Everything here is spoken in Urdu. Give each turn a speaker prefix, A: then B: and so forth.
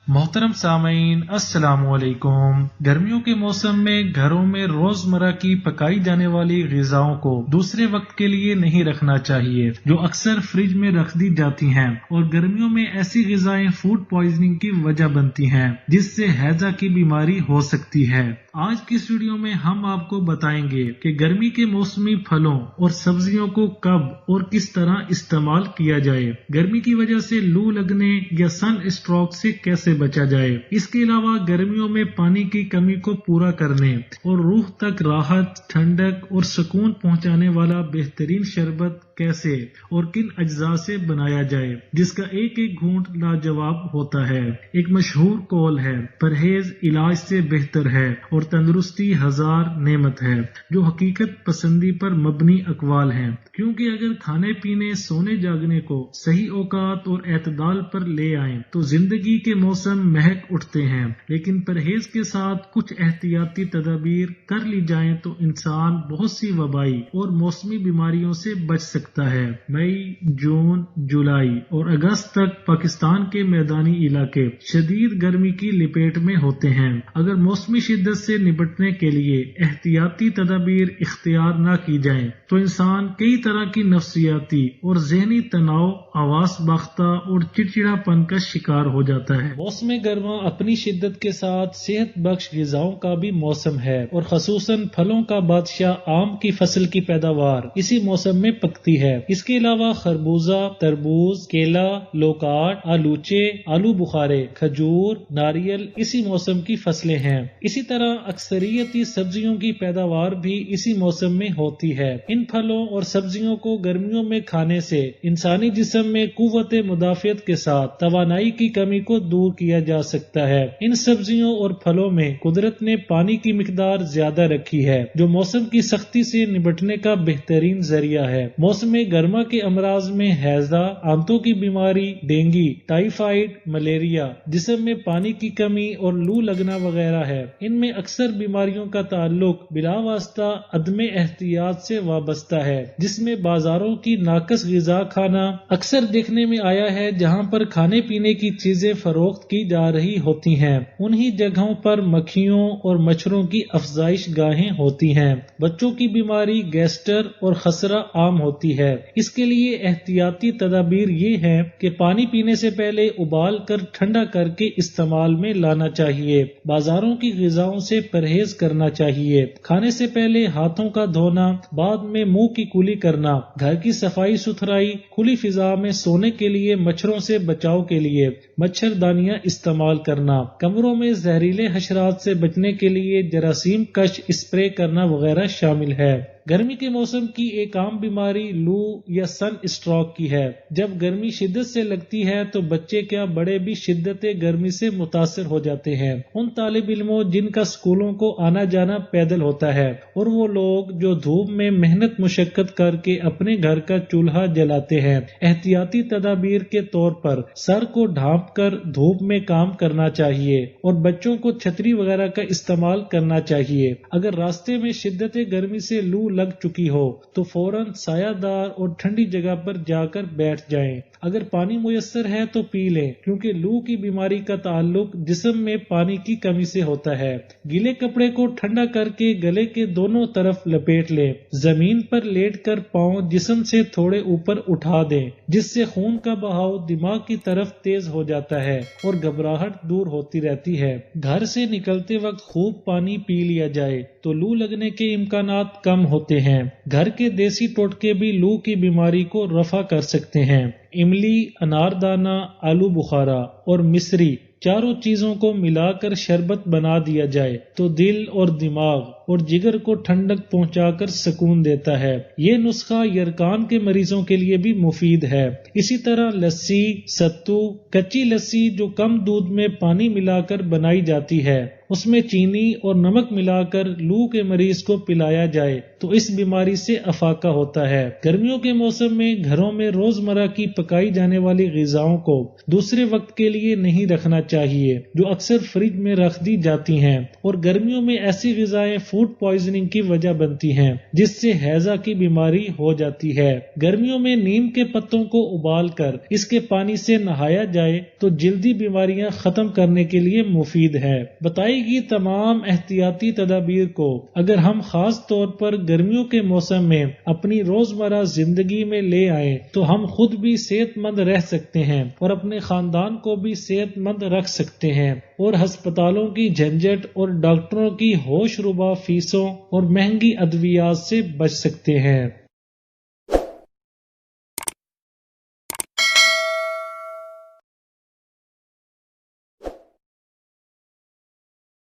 A: محترم سامعین السلام علیکم۔ گرمیوں کے موسم میں گھروں میں روزمرہ کی پکائی جانے والی غذاؤں کو دوسرے وقت کے لیے نہیں رکھنا چاہیے جو اکثر فریج میں رکھ دی جاتی ہیں، اور گرمیوں میں ایسی غذائیں فوڈ پوائزننگ کی وجہ بنتی ہیں جس سے ہیضہ کی بیماری ہو سکتی ہے۔ آج کی اس ویڈیو میں ہم آپ کو بتائیں گے کہ گرمی کے موسمی پھلوں اور سبزیوں کو کب اور کس طرح استعمال کیا جائے، گرمی کی وجہ سے لو لگنے یا سن اسٹروک سے کیسے بچا جائے۔ اس کے علاوہ گرمیوں میں پانی کی کمی کو پورا کرنے اور روح تک راحت، ٹھنڈک اور سکون پہنچانے والا بہترین شربت کیسے اور کن اجزاء سے بنایا جائے جس کا ایک ایک گھونٹ لاجواب ہوتا ہے۔ ایک مشہور قول ہے، پرہیز علاج سے بہتر ہے اور تندرستی ہزار نعمت ہے، جو حقیقت پسندی پر مبنی اقوال ہیں، کیونکہ اگر کھانے پینے، سونے جاگنے کو صحیح اوقات اور اعتدال پر لے آئیں تو زندگی کے موسم مہک اٹھتے ہیں، لیکن پرہیز کے ساتھ کچھ احتیاطی تدابیر کر لی جائیں تو انسان بہت سی وبائی اور موسمی بیماریوں سے بچ سکتا ہے۔ مئی، جون، جولائی اور اگست تک پاکستان کے میدانی علاقے شدید گرمی کی لپیٹ میں ہوتے ہیں۔ اگر موسمی شدت سے نپٹنے کے لیے احتیاطی تدابیر اختیار نہ کی جائیں تو انسان کئی طرح کی نفسیاتی اور ذہنی تناؤ، حواس باختہ اور چڑچڑا پن کا شکار ہو جاتا ہے۔ موسم گرما اپنی شدت کے ساتھ صحت بخش غذاؤں کا بھی موسم ہے، اور خصوصاً پھلوں کا بادشاہ آم کی فصل کی پیداوار اسی موسم میں پکتی ہے۔ اس کے علاوہ خربوزہ، تربوز، کیلا، لوکاٹ، آلوچے، آلو بخارے، کھجور، ناریل اسی موسم کی فصلیں ہیں۔ اسی طرح اکثریتی سبزیوں کی پیداوار بھی اسی موسم میں ہوتی ہے۔ ان پھلوں اور سبزیوں کو گرمیوں میں کھانے سے انسانی جسم میں قوت مدافعت کے ساتھ توانائی کی کمی کو دور کیا جا سکتا ہے۔ ان سبزیوں اور پھلوں میں قدرت نے پانی کی مقدار زیادہ رکھی ہے، جو موسم کی سختی سے نمٹنے کا بہترین ذریعہ ہے۔ موسم گرما کے امراض میں ہیضہ، آنتوں کی بیماری، ڈینگی، ٹائیفائیڈ، ملیریا، جسم میں پانی کی کمی اور لو لگنا وغیرہ ہے۔ ان میں اکثر بیماریوں کا تعلق بلا واسطہ عدم احتیاط سے وابستہ ہے، جس میں بازاروں کی ناقص غذا کھانا اکثر دیکھنے میں آیا ہے۔ جہاں پر کھانے پینے کی چیزیں فروخت کی جا رہی ہوتی ہیں، انہی جگہوں پر مکھیوں اور مچھروں کی افزائش گاہیں ہوتی ہیں۔ بچوں کی بیماری گیسٹر اور خسرہ عام ہوتی ہے۔ اس کے لیے احتیاطی تدابیر یہ ہیں کہ پانی پینے سے پہلے ابال کر ٹھنڈا کر کے استعمال میں لانا چاہیے۔ بازاروں کی غذاؤں سے پرہیز کرنا چاہیے۔ کھانے سے پہلے ہاتھوں کا دھونا، بعد میں منہ کی کلی کرنا، گھر کی صفائی ستھرائی، کھلی فضا میں سونے کے لیے مچھروں سے بچاؤ کے لیے مچھردانیاں استعمال کرنا، کمروں میں زہریلے حشرات سے بچنے کے لیے جراثیم کش اسپرے کرنا وغیرہ شامل ہے۔ گرمی کے موسم کی ایک عام بیماری لو یا سن اسٹروک کی ہے۔ جب گرمی شدت سے لگتی ہے تو بچے کیا بڑے بھی شدت گرمی سے متاثر ہو جاتے ہیں۔ ان طالب علموں جن کا سکولوں کو آنا جانا پیدل ہوتا ہے، اور وہ لوگ جو دھوپ میں محنت مشقت کر کے اپنے گھر کا چولہا جلاتے ہیں، احتیاطی تدابیر کے طور پر سر کو ڈھانپ کر دھوپ میں کام کرنا چاہیے، اور بچوں کو چھتری وغیرہ کا استعمال کرنا چاہیے۔ اگر راستے میں شدت گرمی سے لو لگ چکی ہو تو فوراً سایہ دار اور ٹھنڈی جگہ پر جا کر بیٹھ جائیں۔ اگر پانی میسر ہے تو پی لیں، کیونکہ لو کی بیماری کا تعلق جسم میں پانی کی کمی سے ہوتا ہے۔ گیلے کپڑے کو ٹھنڈا کر کے گلے کے دونوں طرف لپیٹ لیں۔ زمین پر لیٹ کر پاؤں جسم سے تھوڑے اوپر اٹھا دیں، جس سے خون کا بہاؤ دماغ کی طرف تیز ہو جاتا ہے اور گھبراہٹ دور ہوتی رہتی ہے۔ گھر سے نکلتے وقت خوب پانی پی لیا جائے تو لو لگنے کے امکانات کم ہوتے ہیں۔ گھر کے دیسی ٹوٹکے بھی لو کی بیماری کو رفع کر سکتے ہیں۔ املی، اناردانہ، آلو بخارا اور مصری چاروں چیزوں کو ملا کر شربت بنا دیا جائے تو دل اور دماغ اور جگر کو ٹھنڈک پہنچا کر سکون دیتا ہے۔ یہ نسخہ یرقان کے مریضوں کے لیے بھی مفید ہے۔ اسی طرح لسی، ستو، کچی لسی جو کم دودھ میں پانی ملا کر بنائی جاتی ہے، اس میں چینی اور نمک ملا کر لو کے مریض کو پلایا جائے تو اس بیماری سے افاقہ ہوتا ہے۔ گرمیوں کے موسم میں گھروں میں روزمرہ کی پکائی جانے والی غذاؤں کو دوسرے وقت کے لیے نہیں رکھنا چاہیے جو اکثر فریج میں رکھ دی جاتی ہیں، اور گرمیوں میں ایسی غذائیں فوڈ پوائزننگ کی وجہ بنتی ہیں جس سے ہیضہ کی بیماری ہو جاتی ہے۔ گرمیوں میں نیم کے پتوں کو ابال کر اس کے پانی سے نہایا جائے تو جلدی بیماریاں ختم کرنے کے لیے مفید ہے۔ بتائی گئی تمام احتیاطی تدابیر کو اگر ہم خاص طور پر گرمیوں کے موسم میں اپنی روزمرہ زندگی میں لے آئیں تو ہم خود بھی صحت مند رہ سکتے ہیں اور اپنے خاندان کو بھی صحت مند رکھ سکتے ہیں، اور ہسپتالوں کی جھنجھٹ اور ڈاکٹروں کی ہوش ربا فیسوں اور مہنگی ادویات سے بچ سکتے ہیں۔